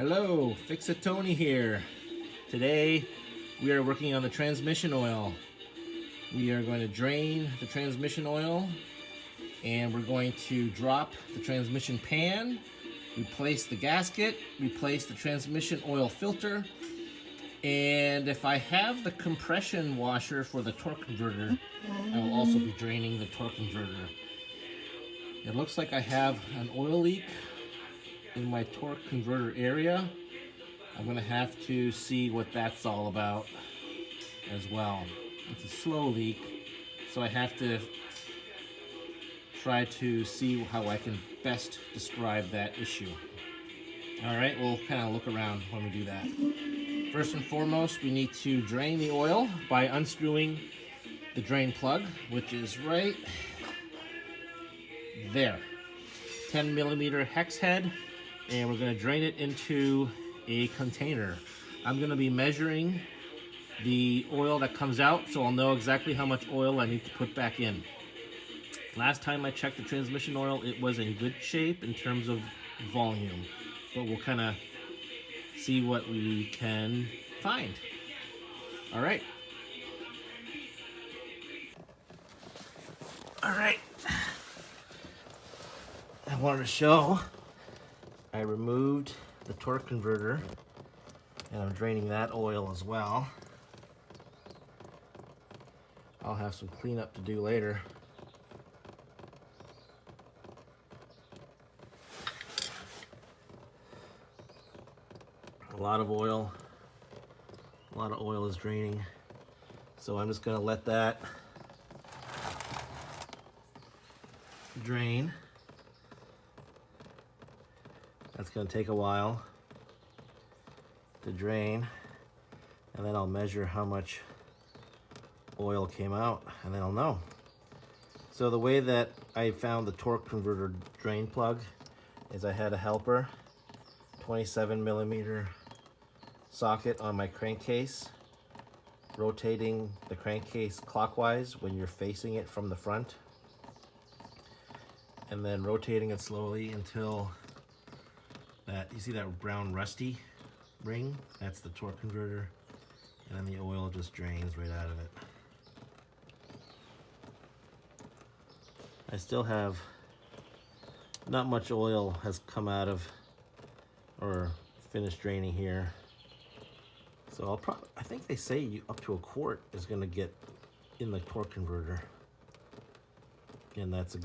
Hello, Fix-A-Tony here. Today we are working on the transmission oil. We are going to drain the transmission oil and we're going to drop the transmission pan, replace the gasket, replace the transmission oil filter, and if I have the compression washer for the torque converter, I will also be draining the torque converter. It looks like I have an oil leak in my torque converter area. I'm going to have to see what that's all about as well. It's a slow leak, so I have to try to see how I can best describe that issue. Alright, we'll kind of look around when we do that. First and foremost, we need to drain the oil by unscrewing the drain plug, which is right there. 10mm hex head, and we're going to drain it into a container. I'm going to be measuring the oil that comes out, so I'll know exactly how much oil I need to put back in. Last time I checked the transmission oil, it was in good shape in terms of volume, but we'll kind of see what we can find. All right. I wanted to show I removed the torque converter and I'm draining that oil as well. I'll have some cleanup to do later. A lot of oil is draining, so I'm just going to let that drain. That's going to take a while to drain, and then I'll measure how much oil came out, and then I'll know. So the way that I found the torque converter drain plug is I had a helper 27mm socket on my crankcase, rotating the crankcase clockwise when you're facing it from the front, and then rotating it slowly until you see that brown rusty ring? That's the torque converter, and then the oil just drains right out of it. I still have not much oil has come out of or finished draining here, so I think they say up to a quart is going to get in the torque converter, and that's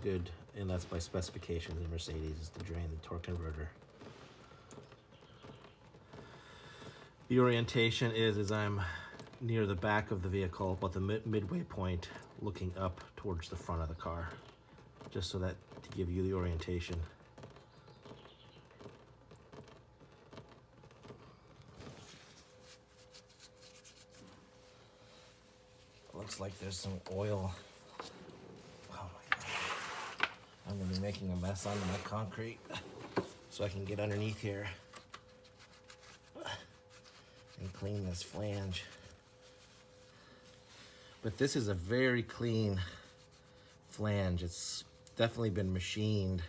by specifications in Mercedes, is to drain the torque converter. The orientation is I'm near the back of the vehicle, but the midway point looking up towards the front of the car, just so that to give you the orientation. Looks like there's some oil. Oh my God. I'm gonna be making a mess onto my concrete, so I can get underneath here and clean this flange. But this is a very clean flange. It's definitely been machined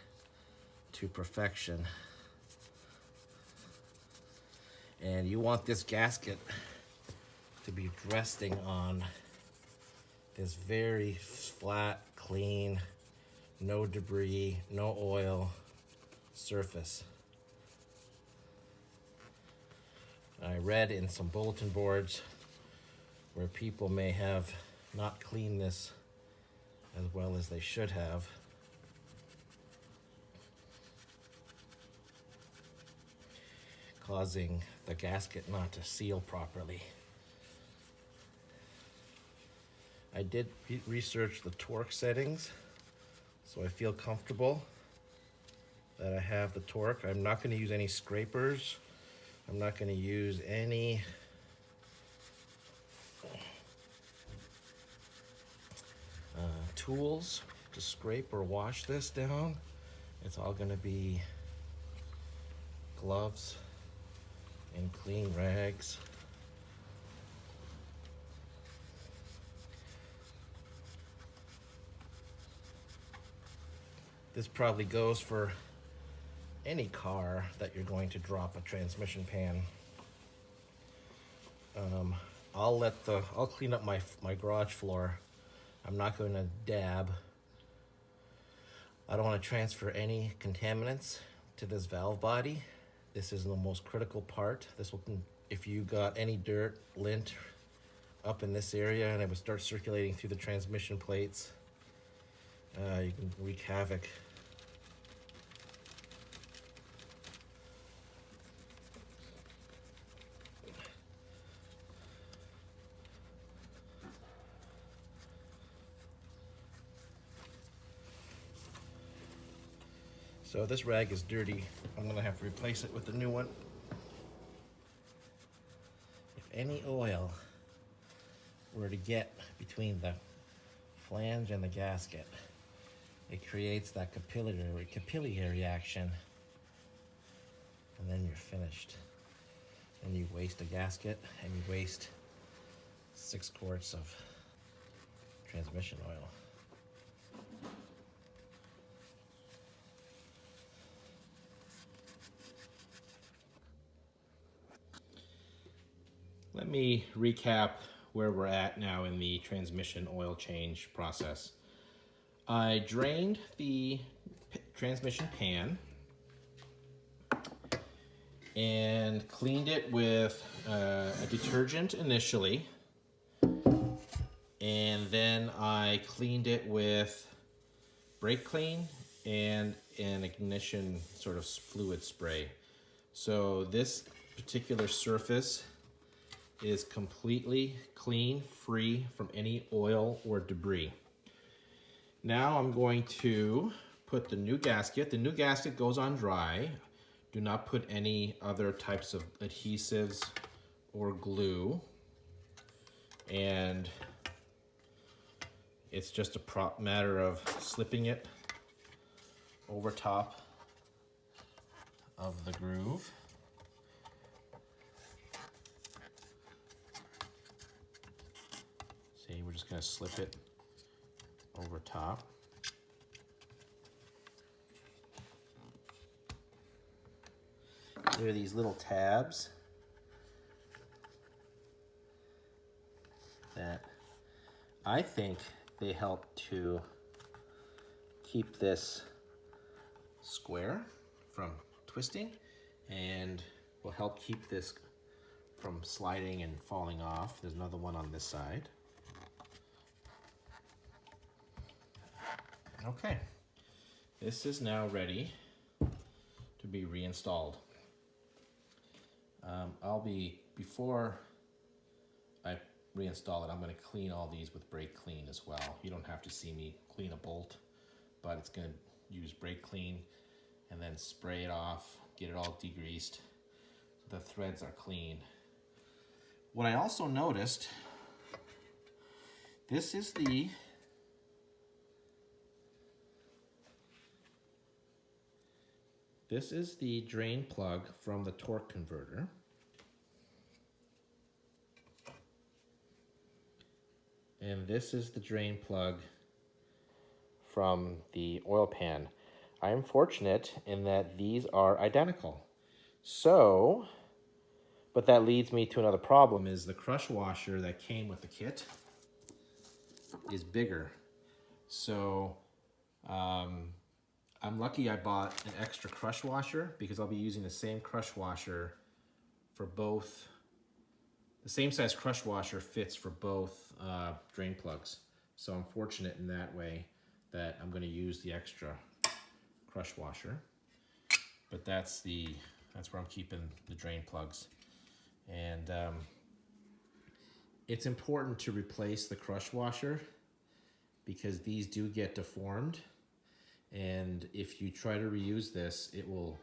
to perfection. And you want this gasket to be resting on this very flat, clean, no debris, no oil surface. I read in some bulletin boards where people may have not cleaned this as well as they should have. Causing the gasket not to seal properly. I did research the torque settings, so I feel comfortable that I have the torque. I'm not going to use any scrapers. I'm not going to use any tools to scrape or wash this down. It's all going to be gloves and clean rags. This probably goes for any car that you're going to drop a transmission pan. I'll clean up my garage floor. I'm not going to dab. I don't want to transfer any contaminants to this valve body. This is the most critical part. This will, if you got any dirt, lint up in this area and it would start circulating through the transmission plates, you can wreak havoc. So this rag is dirty. I'm gonna have to replace it with a new one. If any oil were to get between the flange and the gasket, it creates that capillary action, and then you're finished. And you waste a gasket, and you waste 6 quarts of transmission oil. Let me recap where we're at now in the transmission oil change process. I drained the transmission pan and cleaned it with a detergent initially, and then I cleaned it with brake clean and an ignition sort of fluid spray. So this particular surface is completely clean, free from any oil or debris. Now I'm going to put the new gasket. The new gasket goes on dry. Do not put any other types of adhesives or glue. And it's just a matter of slipping it over top of the groove. See, we're just going to slip it over top. There are these little tabs that I think they help to keep this square from twisting and will help keep this from sliding and falling off. There's another one on this side. Okay, this is now ready to be reinstalled. Before I reinstall it, I'm going to clean all these with brake clean as well. You don't have to see me clean a bolt, but it's going to use brake clean and then spray it off, get it all degreased so the threads are clean. What I also noticed, this is the drain plug from the torque converter. And this is the drain plug from the oil pan. I am fortunate in that these are identical. So, but that leads me to another problem, is the crush washer that came with the kit is bigger. So, I'm lucky I bought an extra crush washer because I'll be using the same crush washer for both. The same size crush washer fits for both drain plugs. So I'm fortunate in that way that I'm going to use the extra crush washer. But that's where I'm keeping the drain plugs. And it's important to replace the crush washer because these do get deformed. And if you try to reuse this, it will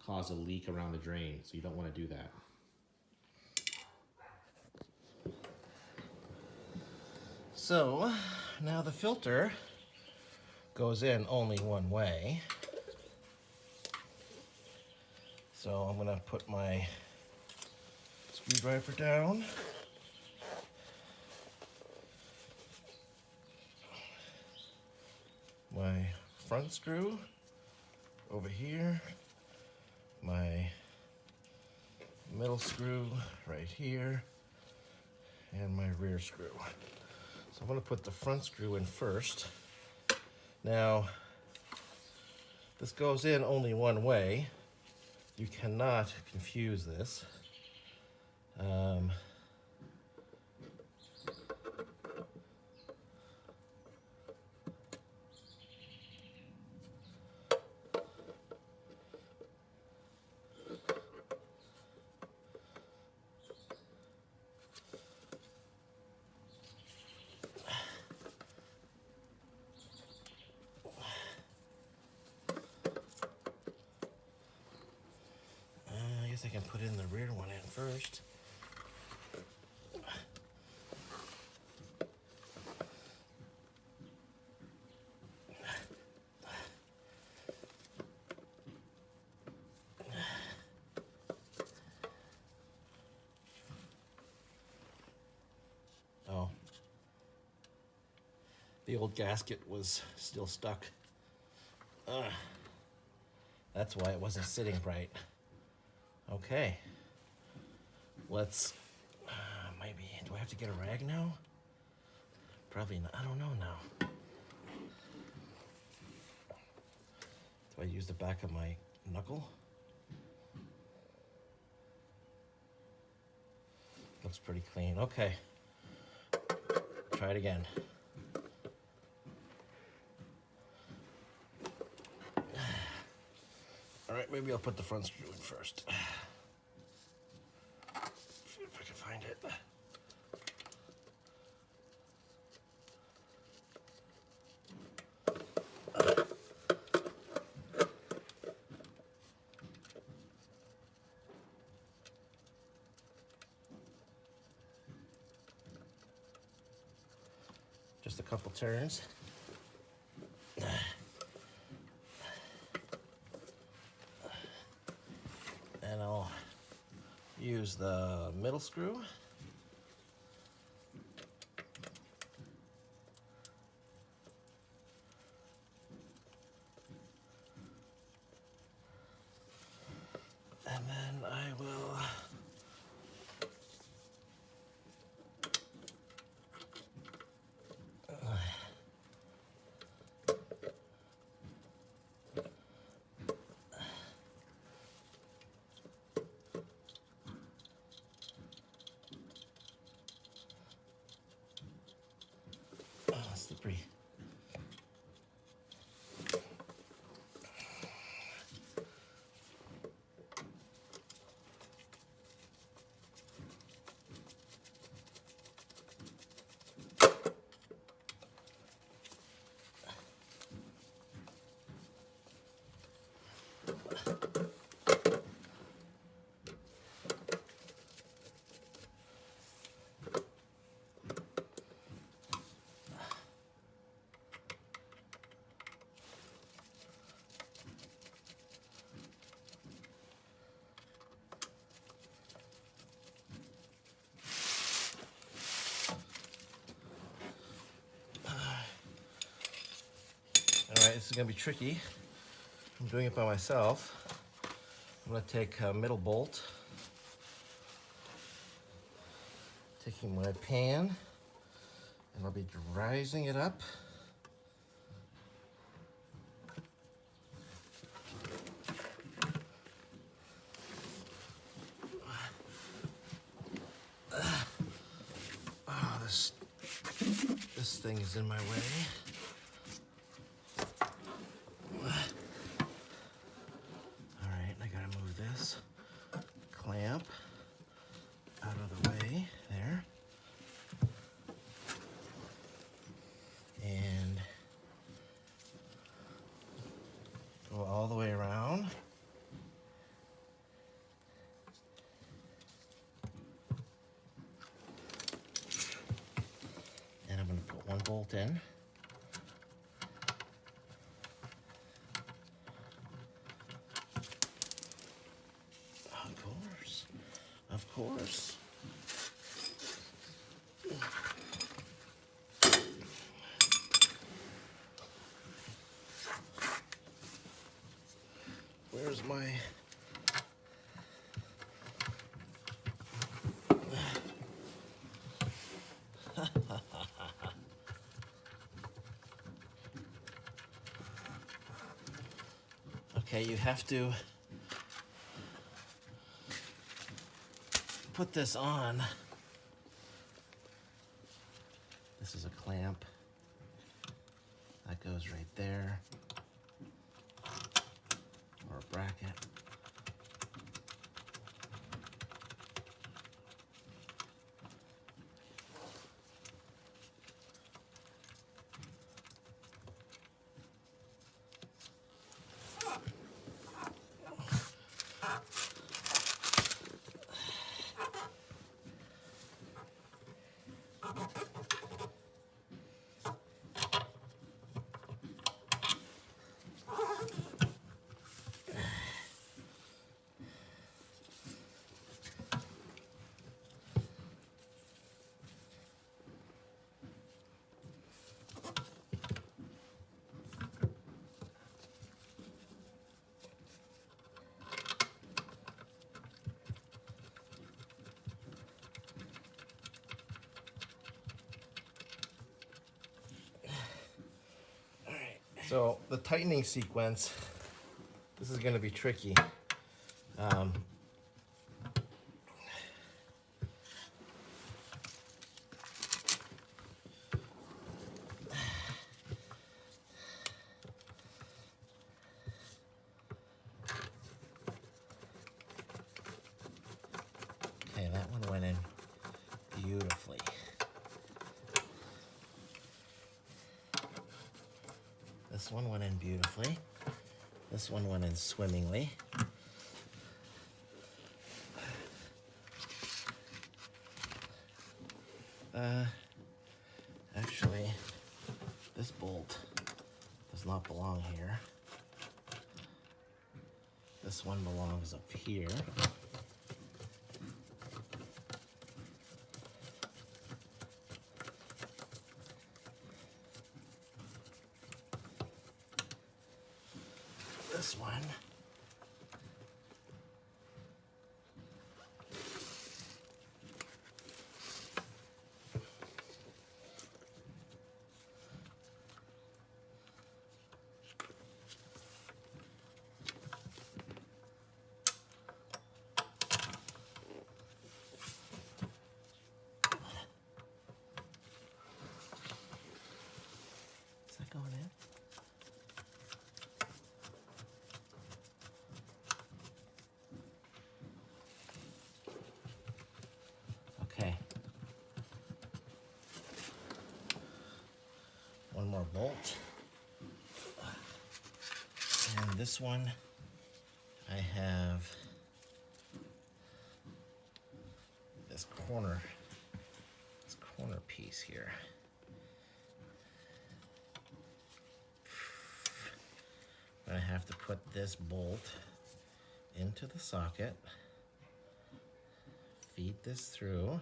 cause a leak around the drain. So you don't want to do that. So now the filter goes in only one way. So I'm going to put my screwdriver down. My front screw over here, my middle screw right here and my rear screw. So I'm going to put the front screw in first. Now, this goes in only one way. You cannot confuse this. I guess I can put in the rear one in first. Oh, the old gasket was still stuck. That's why it wasn't sitting right. Okay, let's, maybe, do I have to get a rag now? Probably not, I don't know now. Do I use the back of my knuckle? Looks pretty clean, okay. Try it again. All right, maybe I'll put the front screw in first. See if I can find it. Just a couple turns. And I'll use the middle screw. And then I will slippery. All right, this is gonna be tricky. I'm doing it by myself. I'm gonna take a middle bolt, taking my pan, and I'll be rising it up. Oh, this thing is in my way. Clamp out of the way there, and go all the way around. And I'm going to put one bolt in. Of course. Where's my Okay, you have to put this on. This is a clamp that goes right there, or a bracket. So the tightening sequence, this is going to be tricky. Okay, that one went in beautifully. This one went in beautifully. This one went in swimmingly. Actually, this bolt does not belong here. This one belongs up here. This one. Is that going in? Okay. One more bolt. And this one, I have this corner piece here. I'm gonna have to put this bolt into the socket, feed this through.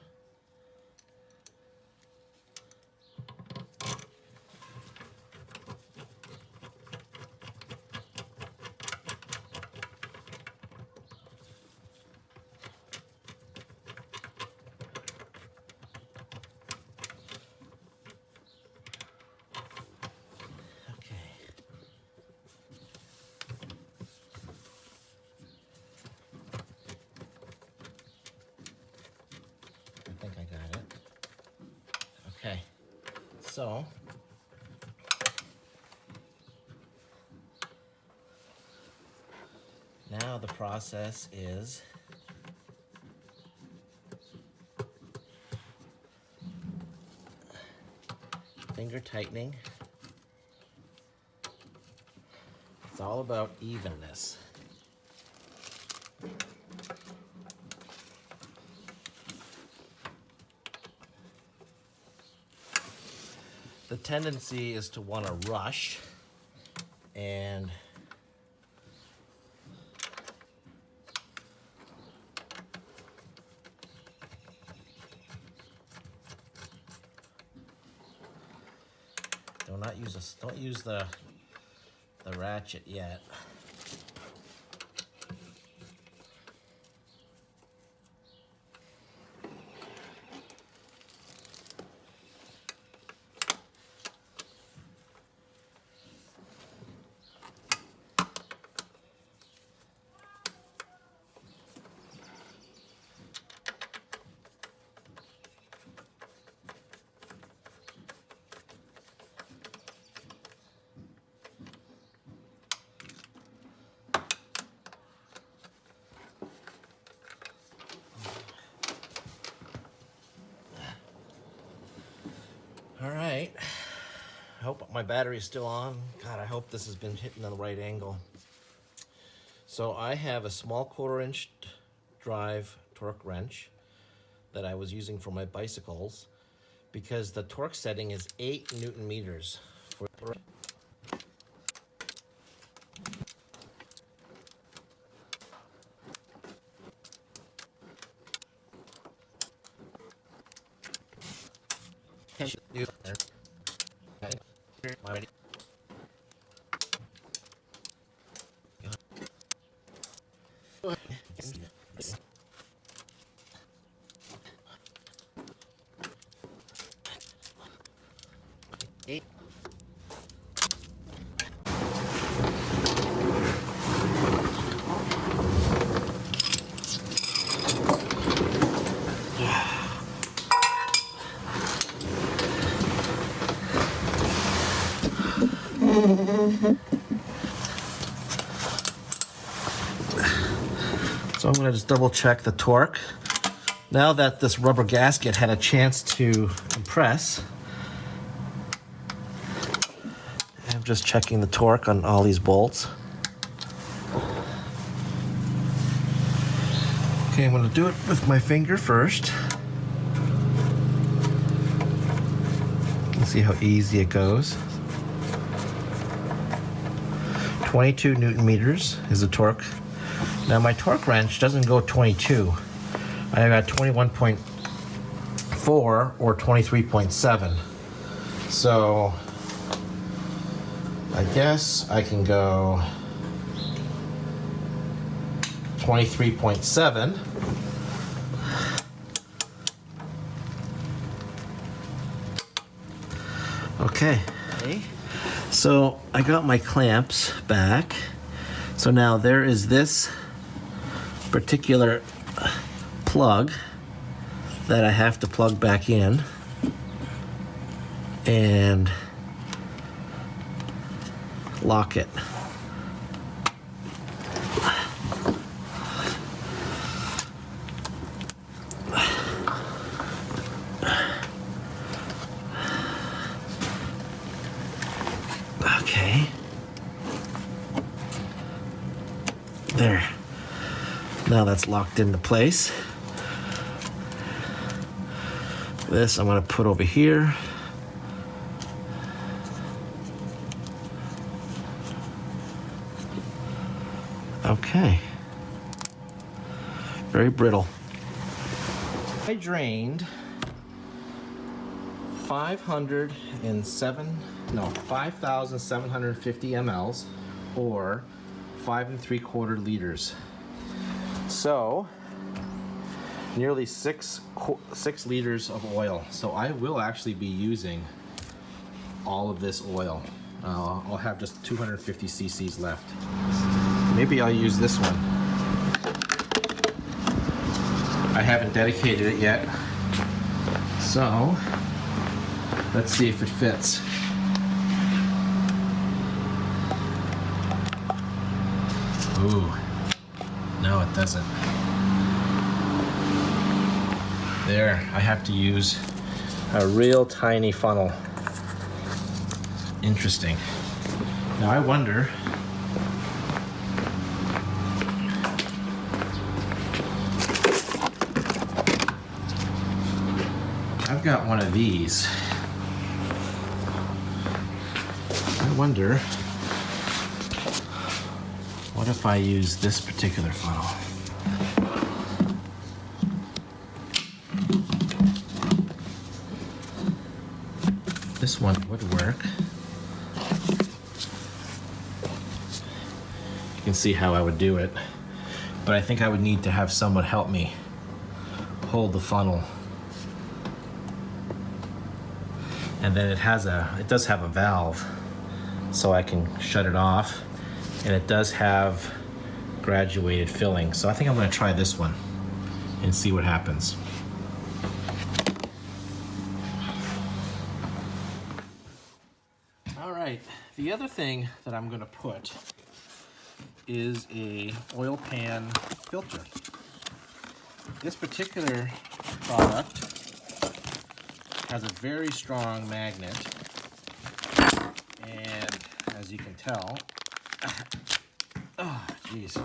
I think I got it. Okay, so now the process is finger tightening. It's all about evenness. The tendency is to want to rush and don't use the ratchet yet. my battery's still on. God, I hope this has been hitting on the right angle. So I have a small 1/4-inch drive torque wrench that I was using for my bicycles because the torque setting is 8 Newton meters. So I'm going to just double check the torque. Now that this rubber gasket had a chance to compress, I'm just checking the torque on all these bolts. Okay, I'm going to do it with my finger first. You can see how easy it goes. 22 Newton meters is the torque. Now my torque wrench doesn't go 22. I got 21.4 or 23.7. So I guess I can go 23.7. Okay. So I got my clamps back. So now there is this particular plug that I have to plug back in and lock it. Okay. There. Now that's locked into place. This I'm going to put over here. Okay. Very brittle. I drained 5,750 mLs or 5 3/4 liters. So nearly 6 liters of oil. So I will actually be using all of this oil. I'll have just 250 cc's left. Maybe I'll use this one. I haven't dedicated it yet. So let's see if it fits. Ooh, no it doesn't. There, I have to use a real tiny funnel. Interesting. Now I wonder, I've got one of these. I wonder, what if I use this particular funnel? This one would work. You can see how I would do it, but I think I would need to have someone help me hold the funnel. And then it does have a valve, so I can shut it off, and it does have graduated filling. So I think I'm going to try this one and see what happens. All right, the other thing that I'm going to put is a oil pan filter. This particular product has a very strong magnet, And as you can tell, oh, geez,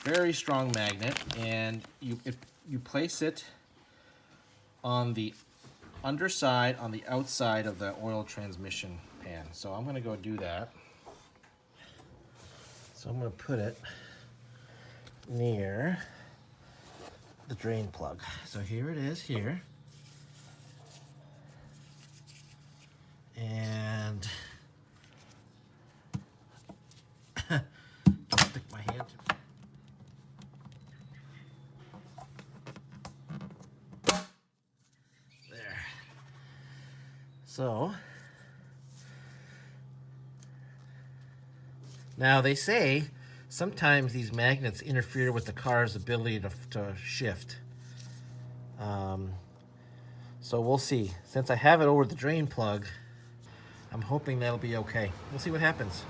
very strong magnet, and you place it on the underside, on the outside of the oil transmission pan. So I'm going to go do that. So I'm going to put it near the drain plug. So here it is here. And stick my hand there. So now they say sometimes these magnets interfere with the car's ability to shift. So we'll see. Since I have it over the drain plug, I'm hoping that'll be okay. We'll see what happens.